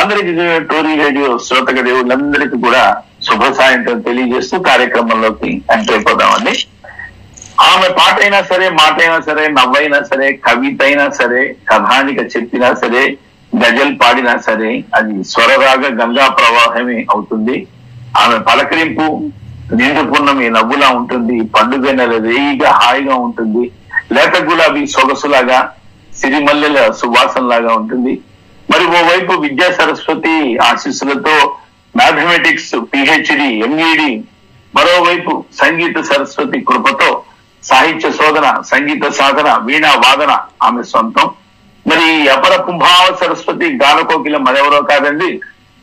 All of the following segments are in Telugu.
అందరికి టోరీ రేడియో శ్రోతక దేవుళ్ళందరికీ కూడా శుభ సాయంత్రం తెలియజేస్తూ కార్యక్రమంలోకి ఎంటర్ అయిపోదామండి. ఆమె పాట అయినా సరే, మాట అయినా సరే, నవ్వైనా సరే, కవిత అయినా సరే, కథానిక చెప్పినా సరే, గజల్ పాడినా సరే, అది స్వరరాగ గంగా ప్రవాహమే అవుతుంది. ఆమె పలకరింపు నిండు పున్నమి నవ్వులా ఉంటుంది, పండుగ నెల రేయిగా హాయిగా ఉంటుంది, లేత గులాబీ సొగసులాగా, సిరిమల్లెల సువాసనలాగా ఉంటుంది. మరి ఓవైపు విద్యా సరస్వతి ఆశీస్సులతో మ్యాథమెటిక్స్ పిహెచ్డి ఎంఈడి, మరోవైపు సంగీత సరస్వతి కృపతో సాహిత్య శోధన, సంగీత సాధన, వీణా వాదన ఆమె సొంతం. మరి అపర కుంభావ సరస్వతి గానకోకిల మరెవరో కాదండి,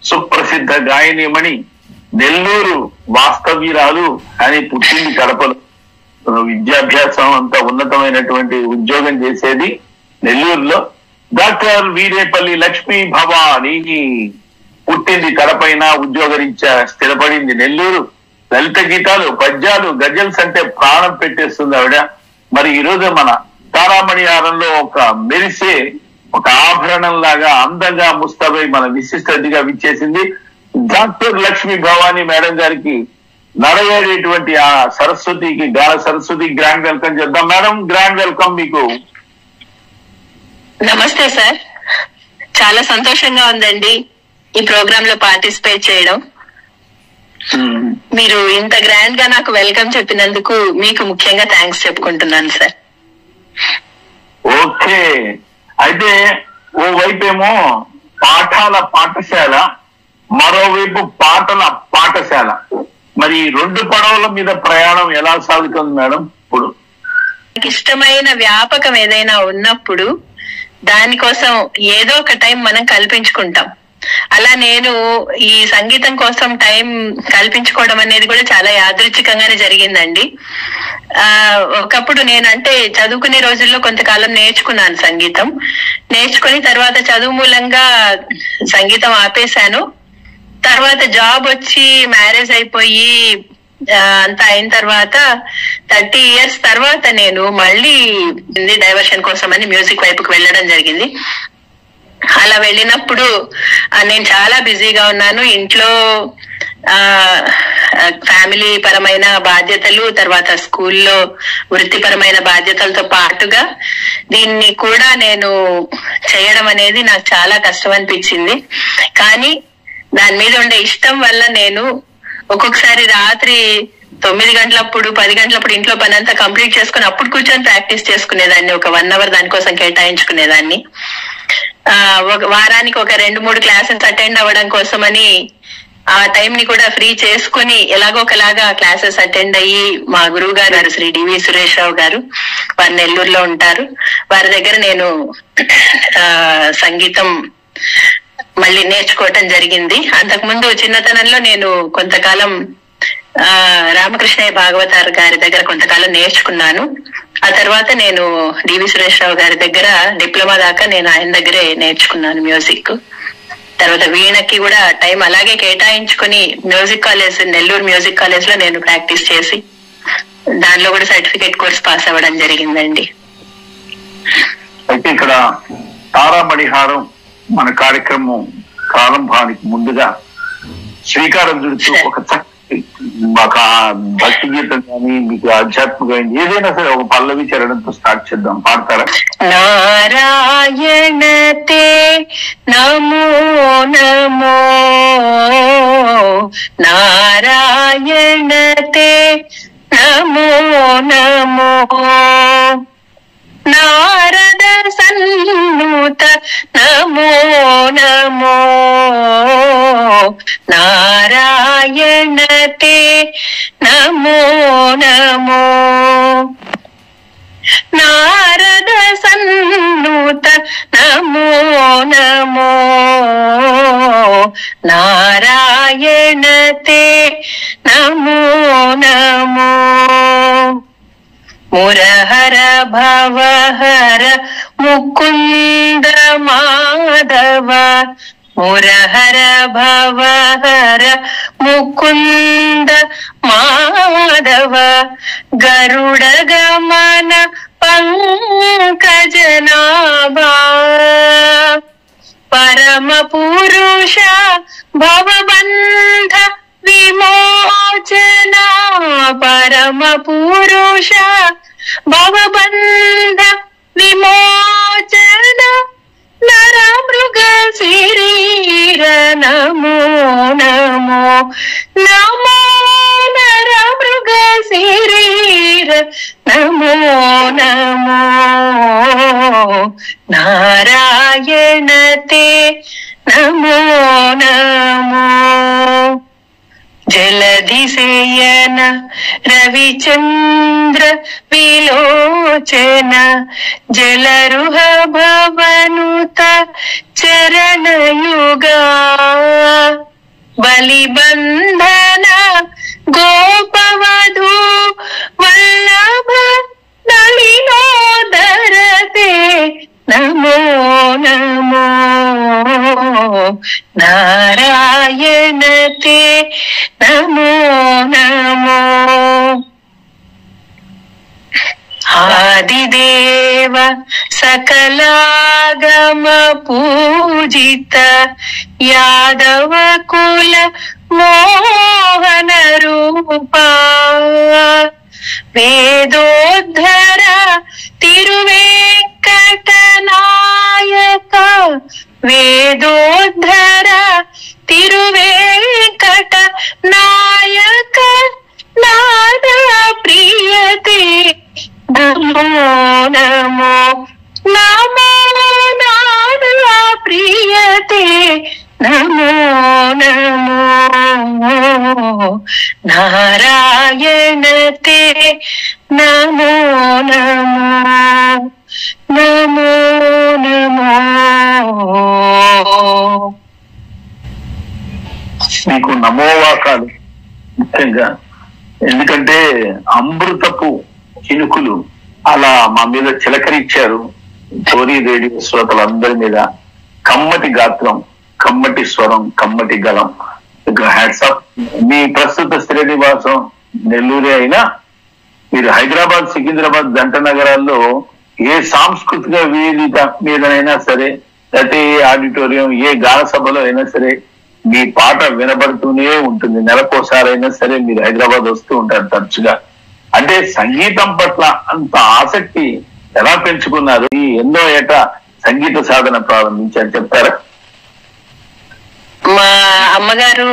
సుప్రసిద్ధ గాయనిమణి, నెల్లూరు వాస్తవ్యురాలు అని పుట్టింది కడపలో. విద్యాభ్యాసం అంతా ఉన్నతమైనటువంటి ఉద్యోగం చేసేది నెల్లూరులో. డాక్టర్ వీరేపల్లి లక్ష్మీ భవాని పుట్టింది కడపైన, ఉద్యోగరీత్యా స్థిరపడింది నెల్లూరు. లలిత గీతాలు, పద్యాలు, గజల్స్ అంటే ప్రాణం పెట్టేస్తుంది ఆవిడ. మరి ఈ రోజు మన తారామణి హారంలో ఒక మెరిసే ఒక ఆభరణం లాగా అందంగా ముస్తాబై మన విశిష్ట అతిథిగా విచ్చేసింది డాక్టర్ లక్ష్మీ భవాని మేడం గారికి నడయేటువంటి ఆ సరస్వతికి, గాన సరస్వతి గ్రాండ్ వెల్కమ్ చేద్దాం. మేడం, గ్రాండ్ వెల్కమ్ మీకు. నమస్తే సార్, చాలా సంతోషంగా ఉందండి ఈ ప్రోగ్రామ్ లో పార్టిసిపేట్ చేయడం. మీరు ఇంత గ్రాండ్ గా నాకు వెల్కమ్ చెప్పినందుకు మీకు ముఖ్యంగా థ్యాంక్స్ చెప్పుకుంటున్నాను సార్. ఓకే, అయితే ఓవైపు ఏమో పాఠాల పాఠశాల, మరోవైపు పాటల పాఠశాల. మరి రెండు పడవల మీద ప్రయాణం ఎలా సాగుతుంది మేడం? ఇప్పుడు ఇష్టమైన వ్యాపకం ఏదైనా ఉన్నప్పుడు దానికోసం ఏదో ఒక టైం మనం కల్పించుకుంటాం. అలా నేను ఈ సంగీతం కోసం టైం కల్పించుకోవడం అనేది కూడా చాలా యాదృచ్ఛికంగానే జరిగిందండి. ఒకప్పుడు నేనంటే చదువుకునే రోజుల్లో కొంతకాలం నేర్చుకున్నాను సంగీతం. నేర్చుకుని తర్వాత చదువు మూలంగా సంగీతం ఆపేశాను. తర్వాత జాబ్ వచ్చి మ్యారేజ్ అయిపోయి అంతా అయిన తర్వాత 30 years తర్వాత నేను మళ్ళీ డైవర్షన్ కోసం అని మ్యూజిక్ వైపుకి వెళ్ళడం జరిగింది. అలా వెళ్ళినప్పుడు నేను చాలా బిజీగా ఉన్నాను. ఇంట్లో ఫ్యామిలీ పరమైన బాధ్యతలు, తర్వాత స్కూల్లో వృత్తిపరమైన బాధ్యతలతో పాటుగా దీన్ని కూడా నేను చేయడం అనేది నాకు చాలా కష్టం అనిపించింది. కానీ దాని మీద ఉండే ఇష్టం వల్ల నేను ఒక్కొక్కసారి రాత్రి 9 గంటలప్పుడు 10 గంటలప్పుడు ఇంట్లో పని అంతా కంప్లీట్ చేసుకుని అప్పుడు కూర్చొని ప్రాక్టీస్ చేసుకునేదాన్ని. ఒక 1 hour దానికోసం కేటాయించుకునేదాన్ని. వారానికి ఒక 2-3 క్లాసెస్ అటెండ్ అవ్వడం కోసమని ఆ టైం ని కూడా ఫ్రీ చేసుకుని ఎలాగో ఒకలాగా క్లాసెస్ అటెండ్ అయ్యి మా గురువు గారు శ్రీ డివి సురేష్ రావు గారు, వారు నెల్లూరులో ఉంటారు, వారి దగ్గర నేను సంగీతం మళ్ళీ నేర్చుకోవటం జరిగింది. అంతకుముందు చిన్నతనంలో నేను కొంతకాలం రామకృష్ణయ్య భాగవతార్ గారి దగ్గర కొంతకాలం నేర్చుకున్నాను. ఆ తర్వాత నేను డివి సురేష్ రావు గారి దగ్గర డిప్లొమా దాకా నేను ఆయన దగ్గరే నేర్చుకున్నాను మ్యూజిక్. తర్వాత వీణకి కూడా టైం అలాగే కేటాయించుకుని music college, Nellore music college లో నేను ప్రాక్టీస్ చేసి దానిలో కూడా సర్టిఫికేట్ కోర్స్ పాస్ అవ్వడం జరిగిందండి. అయితే ఇక్కడ తారామణిహారం మన కార్యక్రమం ప్రారంభానికి ముందుగా శ్రీకారం చుడుతూ ఒక భక్తి గీతం కానీ మీకు ఆధ్యాత్మిక ఏదైనా సరే ఒక పల్లవి చరణంతో స్టార్ట్ చేద్దాం. పాడతారా? నారాయణతే నమో నమో, నారాయణతే నమో నమో, నారద సన్నుత నమో నమో, నారాయణతే నమో నమో, నారద సన్నుత నమో నమో, నారాయణతే నమో నమో, మురహర భవహర ముకుంద మాధవ, మురహర భవహర ముకుంద మాధవ, గరుడ గమన పంకజనాభా, పరమ పురుష భవబంధ విమోచన, పరమ పురుష భవబంధ విమోచన, నర మృగ శరీర నమో నమో నమో, నర మృగ శరీర నమో నమో, నారాయణ తే నమో నమో. జలధిశయన రవిచంద్ర విలోచన, జలరుహ భవనుత చరణయుగా, బలిబంధన గోపవధూ వల్లభ నళినోదరతే నమో నమో, నారాయణ తే నమో నమో. ఆదిదేవ సకలాగమ పూజిత, యాదవ కుల మోహన రూపా, వేదోద్ధర తిరువేంకటనాయక, వేదోద్ధర తిరువేంకట నాయక, నాద ప్రియతే నమో నమో నమో, నాద ప్రియతే నమో నమో, నారాయణ తే నమో నమో నమో నమో. మీకు నమోవాకాలు ముఖ్యంగా, ఎందుకంటే అమృతపు చినుకులు అలా మా మీద చిలకరిచ్చారు. చోరీ రేడియో శ్రోతలందరి మీద కమ్మటి గాత్రం, కమ్మటి స్వరం, కమ్మటి గలం. Hats off. మీ ప్రస్తుత శ్రీనివాసం నెల్లూరే అయినా మీరు హైదరాబాద్, సికింద్రాబాద్ జంట నగరాల్లో ఏ సాంస్కృతిక వేదిక మీదనైనా సరే, లేకపోతే ఏ ఆడిటోరియం, ఏ గాన సభలో అయినా సరే మీ పాట వినబడుతూనే ఉంటుంది. నెలకోసారైనా సరే మీరు హైదరాబాద్ వస్తూ ఉంటారు తరచుగా. అంటే సంగీతం పట్ల అంత ఆసక్తి ఎలా పెంచుకున్నారు? ఈ ఎన్నో ఏట సంగీత సాధన ప్రారంభించారు, చెప్తారా? మా అమ్మగారు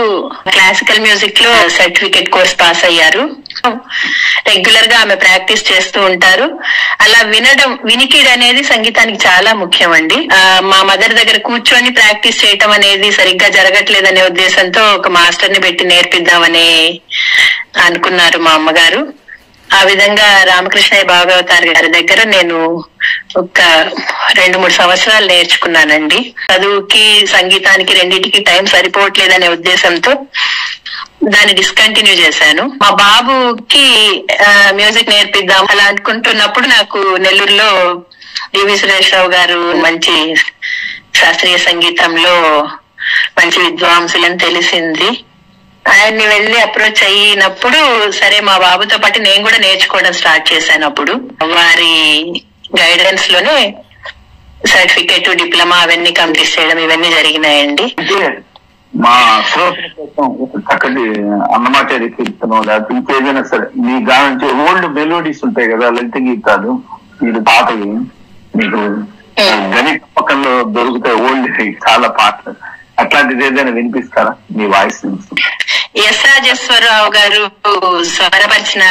క్లాసికల్ మ్యూజిక్ లో సర్టిఫికేట్ కోర్స్ పాస్ అయ్యారు. రెగ్యులర్ గా ఆమె ప్రాక్టీస్ చేస్తూ ఉంటారు. అలా వినడం, వినికిడి అనేది సంగీతానికి చాలా ముఖ్యం అండి. మా మదర్ దగ్గర కూర్చొని ప్రాక్టీస్ చేయటం అనేది సరిగ్గా జరగట్లేదనే ఉద్దేశంతో ఒక మాస్టర్ ని పెట్టి నేర్పిద్దామని అనుకున్నారు మా అమ్మగారు. ఆ విధంగా రామకృష్ణయ్య భాగవతార్ గారి దగ్గర నేను ఒక 2-3 సంవత్సరాలు నేర్చుకున్నానండి. చదువుకి సంగీతానికి రెండింటికి టైం సరిపోవట్లేదనే ఉద్దేశంతో దాన్ని డిస్కంటిన్యూ చేశాను. మా బాబుకి మ్యూజిక్ నేర్పిద్దాం అలా అనుకుంటున్నప్పుడు నాకు నెల్లూరులో డివి సురేశ్రావు గారు మంచి శాస్త్రీయ సంగీతంలో మంచి విద్వాంసులని తెలిసింది. ఆయన్ని వెళ్ళి అప్రోచ్ అయినప్పుడు సరే మా బాబుతో పాటు నేను కూడా నేర్చుకోవడం స్టార్ట్ చేశాను. అప్పుడు వారి గైడెన్స్ లోనే సర్టిఫికేట్, డిప్లొమా అవన్నీ కంప్లీట్ చేయడం ఇవన్నీ జరిగినాయండి. మా శ్రోతల కోసం ఒక చక్కటి అన్నమాచార్య కీర్తనం, లేకపోతే ఇంకేదైనా సరే మీ గానం ఓల్డ్ మెలోడీస్ ఉంటాయి కదా, లలిత గీతాలు, మీరు పాటలు మీకు గణిత పక్కనలో దొరుకుతాయి ఓల్డ్ చాలా పాటలు, అట్లాంటిది ఏదైనా వినిపిస్తారా మీ వాయిస్ నుంచి? ఎస్ రాజేశ్వరరావు గారు స్వరపరిచిన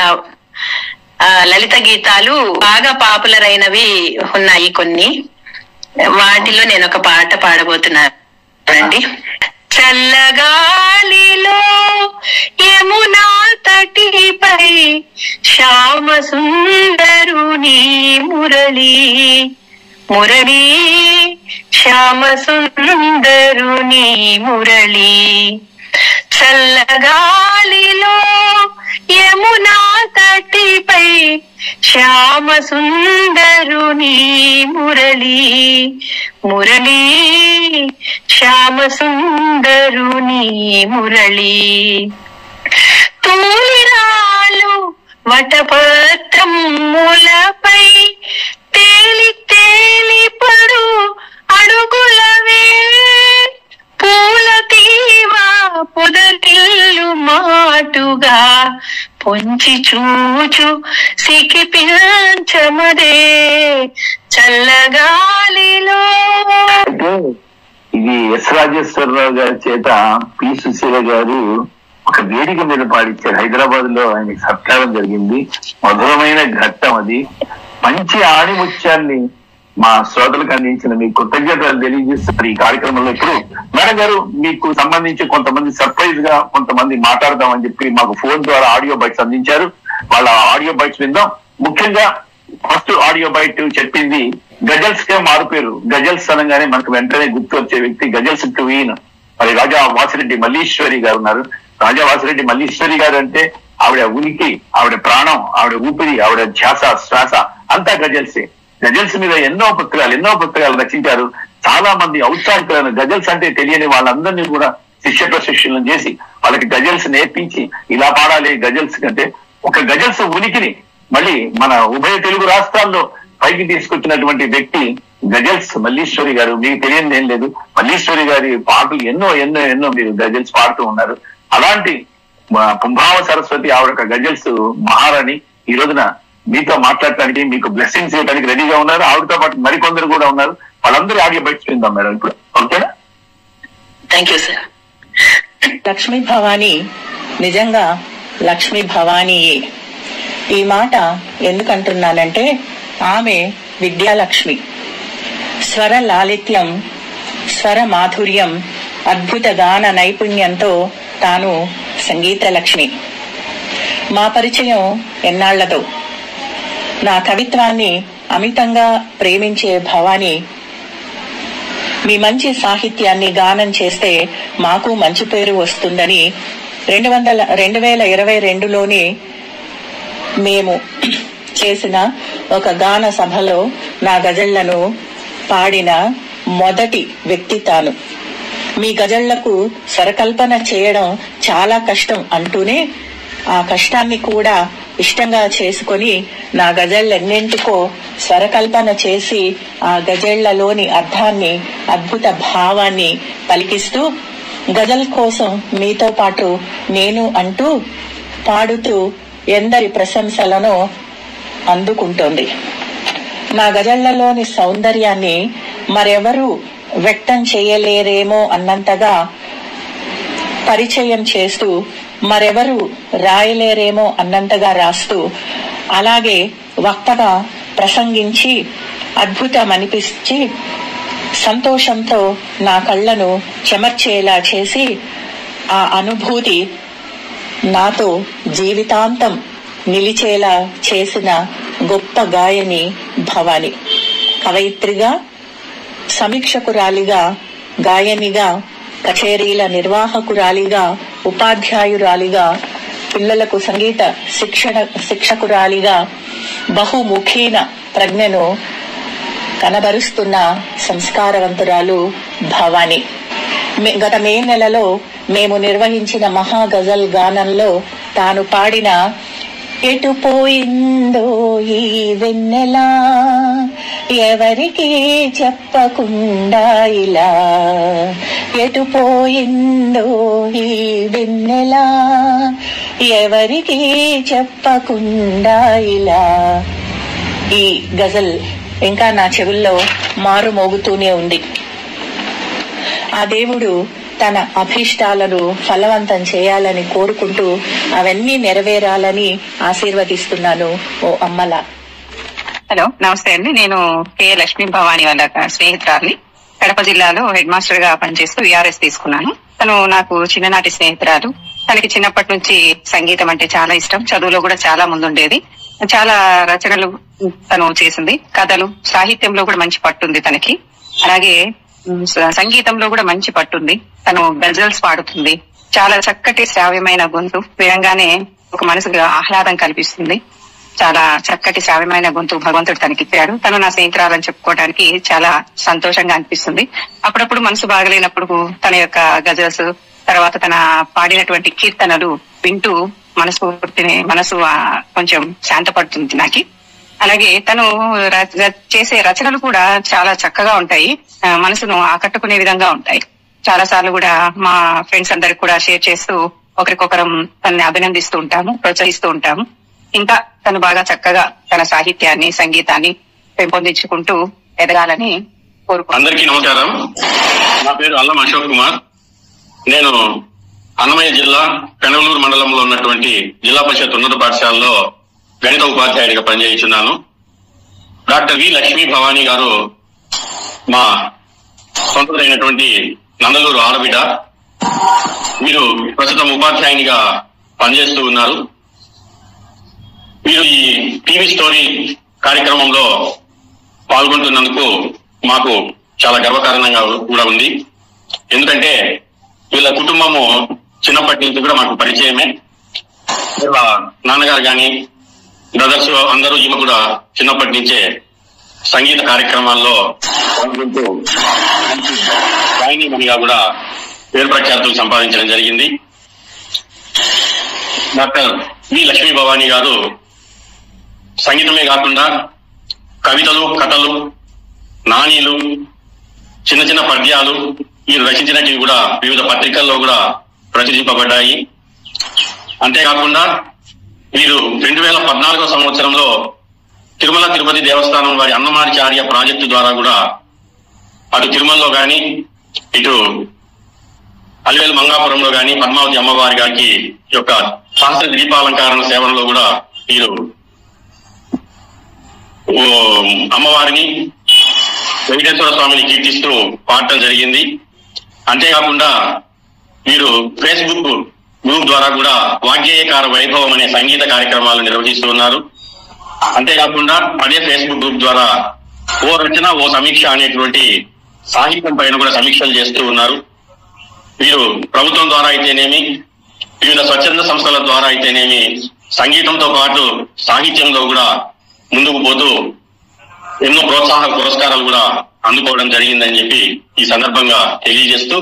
లలిత గీతాలు బాగా పాపులర్ అయినవి ఉన్నాయి కొన్ని. వాటిలో నేను ఒక పాట పాడబోతున్నానండి. చల్లగాలిలో యమునా తటిపై శ్యామ సుందరుని మురళి, మురళి శ్యామ సుందరుని మురళి. చల్లగాలిలో యమునా తటిపై శ్యామ సుందరుని మురళి, మురళి శ్యామ సుందరుని మురళి. తూలిరాలు వటపత్రములపై తేలి తేలి పడు అడుగులవే పూల తీవా పొదటిల్లు మాటుగా పొంచి చూచు సికి పించమదే చల్లగాలిలో. ఇది ఎస్ రాజేశ్వరరావు గారి చేత పి సుశీల గారు ఒక వేదిక మీద పాడించారు. హైదరాబాద్ లో ఆయనకి సత్కారం జరిగింది. మధురమైన ఘట్టం అది. మంచి ఆణిముత్యాన్ని మా శ్రోతలకు అందించిన మీ కృతజ్ఞతలు తెలియజేస్తున్నారు ఈ కార్యక్రమంలో. ఇప్పుడు మేడం గారు, మీకు సంబంధించి కొంతమంది సర్ప్రైజ్ గా కొంతమంది మాట్లాడదామని చెప్పి మాకు ఫోన్ ద్వారా ఆడియో బైట్స్ అందించారు. వాళ్ళ ఆడియో బైట్స్ విందాం. ముఖ్యంగా ఫస్ట్ ఆడియో బైట్ చెప్పింది గజల్స్ కే మారుపేరు. గజల్స్ అనగానే మనకు వెంటనే గుర్తు వచ్చే వ్యక్తి గజల్స్ క్వీన్ మరి రాజా వాసిరెడ్డి మల్లీశ్వరి గారు ఉన్నారు. రాజా వాసిరెడ్డి మల్లీశ్వరి గారు అంటే ఆవిడ ఉనికి, ఆవిడ ప్రాణం, ఆవిడ ఊపిరి, ఆవిడ ధ్యాస శ్వాస అంతా గజల్సే. గజల్స్ మీద ఎన్నో పుస్తకాలు రచించారు. చాలా మంది ఔత్సాహికులను గజల్స్ అంటే తెలియని వాళ్ళందరినీ కూడా శిష్య ప్రశిక్షణలు చేసి వాళ్ళకి గజల్స్ నేర్పించి ఇలా పాడాలి గజల్స్ కంటే ఒక గజల్స్ ఉనికిని మళ్ళీ మన ఉభయ తెలుగు రాష్ట్రాల్లో పైకి తీసుకొచ్చినటువంటి వ్యక్తి గజల్స్ మల్లీశ్వరి గారు. మీకు తెలియని ఏం లేదు, మల్లీశ్వరి గారి పాటలు ఎన్నో ఎన్నో ఎన్నో మీరు గజల్స్ పాడుతూ ఉన్నారు. అలాంటి పుంభావ సరస్వతి ఆవిడ గజల్స్ మహారాణి ఈ రోజున మీతో మాట్లాడటానికి, మీకు బ్లెస్సింగ్స్ ఇవ్వడానికి రెడీగా ఉన్నారు. ఆవిడతో పాటు మరికొందరు కూడా ఉన్నారు. వాళ్ళందరూ ఆడియో బైట్స్ విందాం మేడం ఇప్పుడు. ఓకేనా? Thank you sir. Lakshmi Bhavani నిజంగా లక్ష్మీ భవానీయే. ఈ మాట ఎందుకంటున్నానంటే ఆమె విద్యాలక్ష్మి. స్వర లాలిత్యం, స్వర మాధుర్యం, అద్భుత గాన నైపుణ్యంతో తాను సంగీత లక్ష్మి. మా పరిచయం ఎన్నాళ్లదో. నా కవిత్వాన్ని అమితంగా ప్రేమించే భవాని మీ మంచి సాహిత్యాన్ని గానం చేస్తే మాకు మంచి పేరు వస్తుందని 2022లోనే మేము చేసిన ఒక గాన సభలో నా గజళ్లను పాడిన మొదటి వ్యక్తి తాను. మీ గజళ్లకు స్వరకల్పన చేయడం చాలా కష్టం అంటూనే ఆ కష్టాన్ని కూడా ఇష్టంగా చేసుకొని నా గజళ్ళెన్నింటికో స్వరకల్పన చేసి ఆ గజళ్లలోని అర్థాన్ని, అద్భుత భావాన్ని పలికిస్తూ గజల్ కోసం మీతో పాటు నేను అంటూ పాడుతూ ఎందరి ప్రశంసలను అందుకుంటోంది. నా గజళ్లలోని సౌందర్యాన్ని మరెవరూ వ్యక్తం చేయలేరేమో అన్నంతగా పరిచయం చేస్తూ, మరెవరు రాయలేరేమో అన్నంతగా రాస్తూ, అలాగే వక్తగా ప్రసంగించి అద్భుతమనిపించి సంతోషంతో నా కళ్ళను చెమర్చేలా చేసి ఆ అనుభూతి నాతో జీవితాంతం నిలిచేలా చేసిన గొప్ప గాయని భవాని. కవయిత్రిగా, సమీక్షకురాలిగా, గాయనిగా, కచేరీల నిర్వాహకురాలిగా, ఉపాధ్యాయురాలిగా, పిల్లలకు సంగీత శిక్షకురాలిగా బహుముఖీన ప్రజ్ఞను కనబరుస్తున్న సంస్కారవంతురాలు భవాని. గత మే నెలలో మేము నిర్వహించిన మహా గజల్ గానంలో తాను పాడిన ఎటు పోయిందో ఈ వెన్నెలా ఎవరికి చెప్పకుండా ఇలా, ఎటు పోయిందో ఈ వెన్నెలా ఎవరికి చెప్పకుండా ఇలా, ఈ గజల్ ఇంకా నా చెవుల్లో మారు మోగుతూనే ఉంది. ఆ దేవుడు తన అభీష్టాలను ఫలవంతం చేయాలని కోరుకుంటూ అవన్నీ నెరవేరాలని ఆశీర్వదిస్తున్నాను ఓ అమ్మలా. హలో, నమస్తే అండి. నేను కే లక్ష్మీ భవాని వాళ్ళ స్నేహితురాలిని. కడప జిల్లాలో హెడ్ మాస్టర్ గా పనిచేస్తూ విఆర్ఎస్ తీసుకున్నాను. తను నాకు చిన్ననాటి స్నేహితురాలు. తనకి చిన్నప్పటి నుంచి సంగీతం అంటే చాలా ఇష్టం. చదువులో కూడా చాలా ముందుండేది. చాలా రచనలు తను చేసింది. కథలు, సాహిత్యంలో కూడా మంచి పట్టుంది తనకి. అలాగే సంగీతంలో కూడా మంచి పట్టుంది. తను గజల్స్ పాడుతుంది. చాలా చక్కటి శ్రావ్యమైన గొంతు, వినంగానే ఒక మనసుకు ఆహ్లాదం కల్పిస్తుంది. చాలా చక్కటి శ్రావ్యమైన గొంతు భగవంతుడు తనకిచ్చాడు. తను నా స్నేహితురాలని చెప్పుకోవడానికి చాలా సంతోషంగా అనిపిస్తుంది. అప్పుడప్పుడు మనసు బాగలేనప్పుడు తన యొక్క గజల్స్, తర్వాత తన పాడినటువంటి కీర్తనలు వింటూ మనసు కొంచెం శాంతపడుతుంది నాకు. అలాగే తను చేసే రచనలు కూడా చాలా చక్కగా ఉంటాయి, మనసును ఆకట్టుకునే విధంగా ఉంటాయి. చాలా సార్లు కూడా మా ఫ్రెండ్స్ అందరికి కూడా షేర్ చేస్తూ ఒకరికొకరం తనని అభినందిస్తూ ఉంటాము, ప్రోత్సహిస్తూ ఉంటాము. ఇంకా తను బాగా చక్కగా తన సాహిత్యాన్ని, సంగీతాన్ని పెంపొందించుకుంటూ ఎదగాలని కోరుకుంటున్నాను. అందరికీ నమస్కారం. నా పేరు అల్లం అశోక్ కుమార్. నేను అన్నమయ్య జిల్లా పెనగలూరు మండలంలో ఉన్నటువంటి జిల్లా పరిషత్ ఉన్నత పాఠశాలలో గణిత ఉపాధ్యాయుడిగా పనిచేస్తున్నాను. డాక్టర్ వి లక్ష్మీ భవానీ గారు మా సొంతమైనటువంటి నందలూరు ఆడబిడ్డ. మీరు ప్రస్తుతం ఉపాధ్యాయునిగా పనిచేస్తూ ఉన్నారు. మీరు ఈ టీవీ స్టోరీ కార్యక్రమంలో పాల్గొంటున్నందుకు మాకు చాలా గర్వకారణంగా కూడా ఉంది. ఎందుకంటే వీళ్ళ కుటుంబము చిన్నప్పటి నుంచి కూడా మాకు పరిచయమే. వీళ్ళ నాన్నగారు కానీ బ్రదర్స్ అందరూ ఈమె కూడా చిన్నప్పటి నుంచే సంగీత కార్యక్రమాల్లో పాల్గొంటూ గాయనిమణిగా కూడా పేరు ప్రఖ్యాతులు సంపాదించడం జరిగింది. డాక్టర్ వి లక్ష్మీ భవానీ గారు సంగీతమే కాకుండా కవితలు, కథలు, నాణీలు, చిన్న చిన్న పద్యాలు వీరు రచించినవి కూడా వివిధ పత్రికల్లో కూడా ప్రచురింపబడ్డాయి. అంతేకాకుండా వీరు 2014 సంవత్సరంలో తిరుమల తిరుపతి దేవస్థానం వారి అన్నమాచార్య ప్రాజెక్టు ద్వారా కూడా అటు తిరుమలలో గాని ఇటు అలివేలు మంగాపురంలో గాని పద్మావతి అమ్మవారి గారికి యొక్క శాస్త్ర దీపాలంకరణ సేవలలో కూడా వీరు అమ్మవారిని, వెంకటేశ్వర స్వామిని కీర్తిస్తూ పాడటం జరిగింది. అంతేకాకుండా వీరు ఫేస్బుక్ గ్రూప్ ద్వారా కూడా వాగ్గేయకార వైభవం అనే సంగీత కార్యక్రమాలు నిర్వహిస్తూ ఉన్నారు. అంతేకాకుండా అదే ఫేస్బుక్ గ్రూప్ ద్వారా ఓ రచన ఓ సమీక్ష అనేటువంటి సాహిత్యం పైన కూడా సమీక్షలు చేస్తూ ఉన్నారు. వీరు ప్రభుత్వం ద్వారా అయితేనేమి, వివిధ స్వచ్ఛంద సంస్థల ద్వారా అయితేనేమి సంగీతంతో పాటు సాహిత్యంలో కూడా ముందుకు పోతూ ఎన్నో ప్రోత్సాహ పురస్కారాలు కూడా అందుకోవడం జరిగిందని చెప్పి ఈ సందర్భంగా తెలియజేస్తూ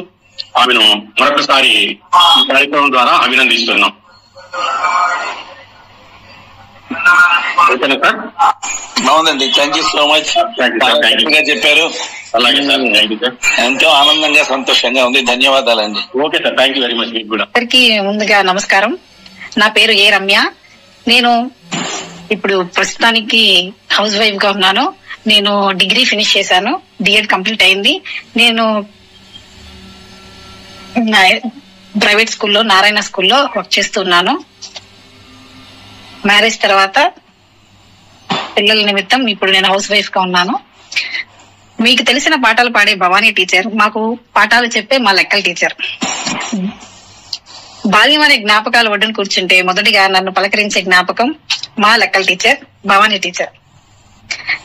ఆమెను మరొకసారి ఈ కార్యక్రమం ద్వారా అభినందిస్తున్నాం. ఓకేనా సార్? బాగుందండి. Thank you so much. చెప్పారు. అలాగే సార్, థ్యాంక్ యూ సార్. ఎంతో ఆనందంగా, సంతోషంగా ఉంది. ధన్యవాదాలండి. Okay sir, thank you very much. మీకు కూడా అందరికీ ముందుగా నమస్కారం. నా పేరు ఏ రమ్య. నేను ఇప్పుడు ప్రస్తుతానికి హౌస్ వైఫ్ గా ఉన్నాను. నేను డిగ్రీ ఫినిష్ చేశాను, డిఎడ్ కంప్లీట్ అయింది. నేను ప్రైవేట్ స్కూల్లో, నారాయణ స్కూల్లో వర్క్ చేస్తున్నాను. మ్యారేజ్ తర్వాత పిల్లల నిమిత్తం ఇప్పుడు నేను హౌస్ వైఫ్ గా ఉన్నాను. మీకు తెలిసిన పాటలు పాడే భవానీ టీచర్, మాకు పాఠాలు చెప్పే మా లెక్కల టీచర్. బాల్యం అనే జ్ఞాపకాలు ఒడ్డున కూర్చుంటే మొదటిగా నన్ను పలకరించే జ్ఞాపకం మా లెక్కల టీచర్ భవానీ టీచర్.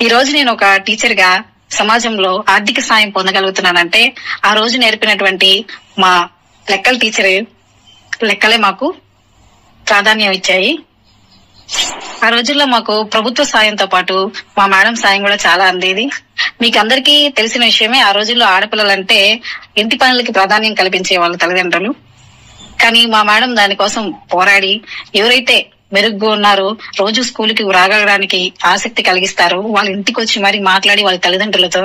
ఈ రోజు నేను ఒక టీచర్ గా సమాజంలో ఆర్థిక సాయం పొందగలుగుతున్నానంటే ఆ రోజు నేర్పినటువంటి మా లెక్కల టీచర్ లెక్కలే మాకు ప్రాధాన్యం ఇచ్చాయి. ఆ రోజుల్లో మాకు ప్రభుత్వ సాయంతో పాటు మా మేడం సాయం కూడా చాలా అందేది. మీకు అందరికీ తెలిసిన విషయమే, ఆ రోజుల్లో ఆడపిల్లలంటే ఇంటి పనులకి ప్రాధాన్యం కల్పించే వాళ్ళ తల్లిదండ్రులు. కానీ మా మేడం దానికోసం పోరాడి ఎవరైతే మెరుగ్గా ఉన్నారో, రోజు స్కూల్ కి రాగడానికి ఆసక్తి కలిగిస్తారు, వాళ్ళ ఇంటికి వచ్చి మరి మాట్లాడి వాళ్ళ తల్లిదండ్రులతో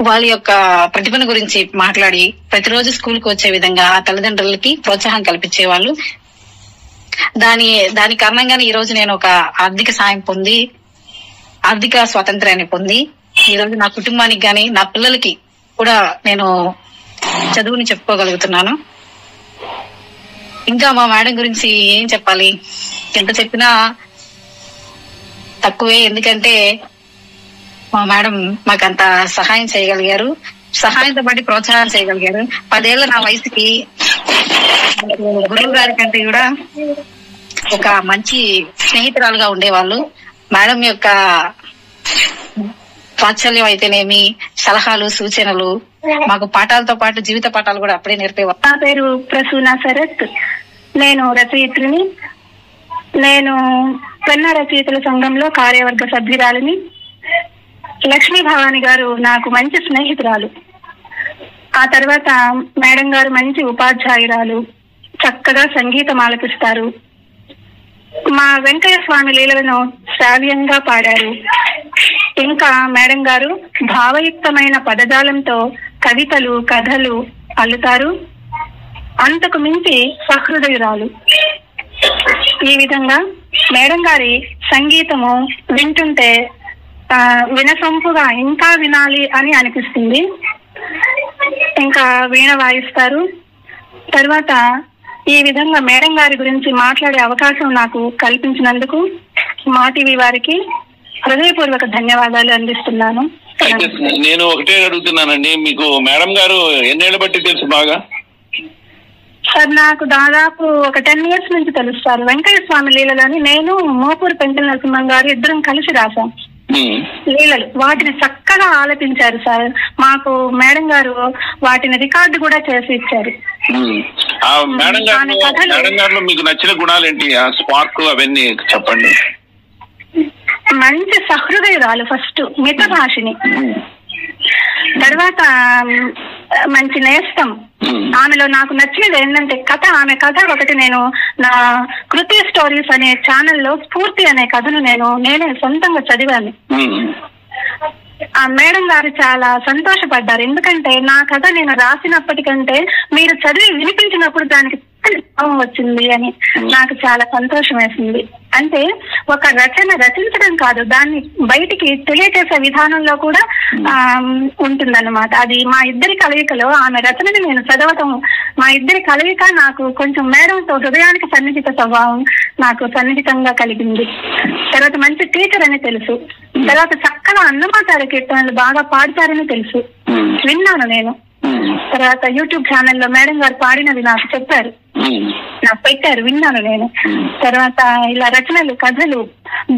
వాళ్ళ యొక్క ప్రతిభను గురించి మాట్లాడి ప్రతిరోజు స్కూల్ కి వచ్చే విధంగా ఆ తల్లిదండ్రులకి ప్రోత్సాహం కల్పించేవాళ్ళు. దాని కారణంగానే ఈ రోజు నేను ఒక ఆర్థిక సాయం పొంది, ఆర్థిక స్వాతంత్ర్యాన్ని పొంది ఈ రోజు నా కుటుంబానికి గాని నా పిల్లలకి కూడా నేను చదువుని చెప్పుకోగలుగుతున్నాను. ఇంకా మా మేడం గురించి ఏం చెప్పాలి, ఎంత చెప్పినా తక్కువే. ఎందుకంటే మా మేడం మాకంత సహాయం చేయగలిగారు, సహాయంతో పాటు ప్రోత్సాహం చేయగలిగారు. 10 ఏళ్ల నా వయసుకి గురువు గారి కంటే కూడా ఒక మంచి స్నేహితురాలుగా ఉండేవాళ్ళు. మేడం యొక్క వాత్సల్యం అయితేనేమి, సలహాలు, సూచనలు, మాకు పాఠాలతో పాటు జీవిత పాఠాలు కూడా అప్పుడే నేర్పేవారు. నా పేరు ప్రసూన శరత్. నేను రచయిత్రిని. నేను పెన్న రచయితల సంఘంలో కార్యవర్గ సభ్యురాలిని. లక్ష్మీ భవానీ గారు నాకు మంచి స్నేహితురాలు. ఆ తర్వాత మేడం గారు మంచి ఉపాధ్యాయురాలు, చక్కగా సంగీతం ఆలపిస్తారు. మా వెంకయ్య స్వామి లీలలను శ్రావ్యంగా పాడారు. ఇంకా మేడం గారు భావయుక్తమైన పదజాలంతో కవితలు, కథలు అల్లుతారు. అంతకు మించి సహృదయురాలు. ఈ విధంగా మేడం గారి సంగీతము వింటుంటే వినసొంపుగా ఇంకా వినాలి అని అనిపిస్తుంది. ఇంకా వీణ వాయిస్తారు. తర్వాత ఈ విధంగా మేడం గారి గురించి మాట్లాడే అవకాశం నాకు కల్పించినందుకు మా టీవీ వారికి హృదయపూర్వక ధన్యవాదాలు అందిస్తున్నాను. నేను ఒకటే అడుగుతున్నానండి, మీకు మేడం గారు ఎన్నేళ్ళు బట్టి తెలుసు బాగా? సార్ నాకు దాదాపు ఒక 10 years నుంచి తెలుస్తారు. వెంకయ్య స్వామి లీలలని నేను మోపూరు పెంటల నరసింహం గారు ఇద్దరం కలిసి రాశాం లీలలు. వాటిని చక్కగా ఆలపించారు సార్. మాకు మేడం గారు వాటిని రికార్డు కూడా చేసి ఇచ్చారు. మేడం గారు మీకు నచ్చిన గుణాలు ఏంటి? ఆ స్పార్క్ అవన్నీ చెప్పండి. మంచి సహృదయురాలు, ఫస్ట్ మితభాషిని, తర్వాత మంచి నేస్తం. ఆమెలో నాకు నచ్చినది ఏంటంటే కథ. ఆమె కథ ఒకటి నేను నా కృతి స్టోరీస్ అనే ఛానల్లో స్ఫూర్తి అనే కథను నేనే సొంతంగా చదివాను. ఆ మేడం గారు చాలా సంతోషపడ్డారు. ఎందుకంటే నా కథ నేను రాసినప్పటికంటే మీరు చదివి వినిపించినప్పుడు దానికి భావం వచ్చింది అని నాకు చాలా సంతోషం వేసింది. అంటే ఒక రచించడం కాదు, దాన్ని బయటికి తెలియజేసే విధానంలో కూడా ఉంటుందన్నమాట. అది మా ఇద్దరి కలయికలో ఆమె రచనని నేను చదవటం, మా ఇద్దరి కలయిక నాకు కొంచెం మేడంతో హృదయానికి సన్నిహిత స్వభావం నాకు సన్నిహితంగా కలిగింది. తర్వాత మంచి టీచర్ అని తెలుసు. తర్వాత చక్కగా అన్నమాచార కీర్తనలు బాగా పాడతారని తెలుసు, విన్నాను నేను. తర్వాత యూట్యూబ్ ఛానల్లో మేడం గారు పాడినవి నాకు చెప్పారు, నాకు పెట్టారు, విన్నాను నేను. తర్వాత ఇలా రచనలు, కథలు,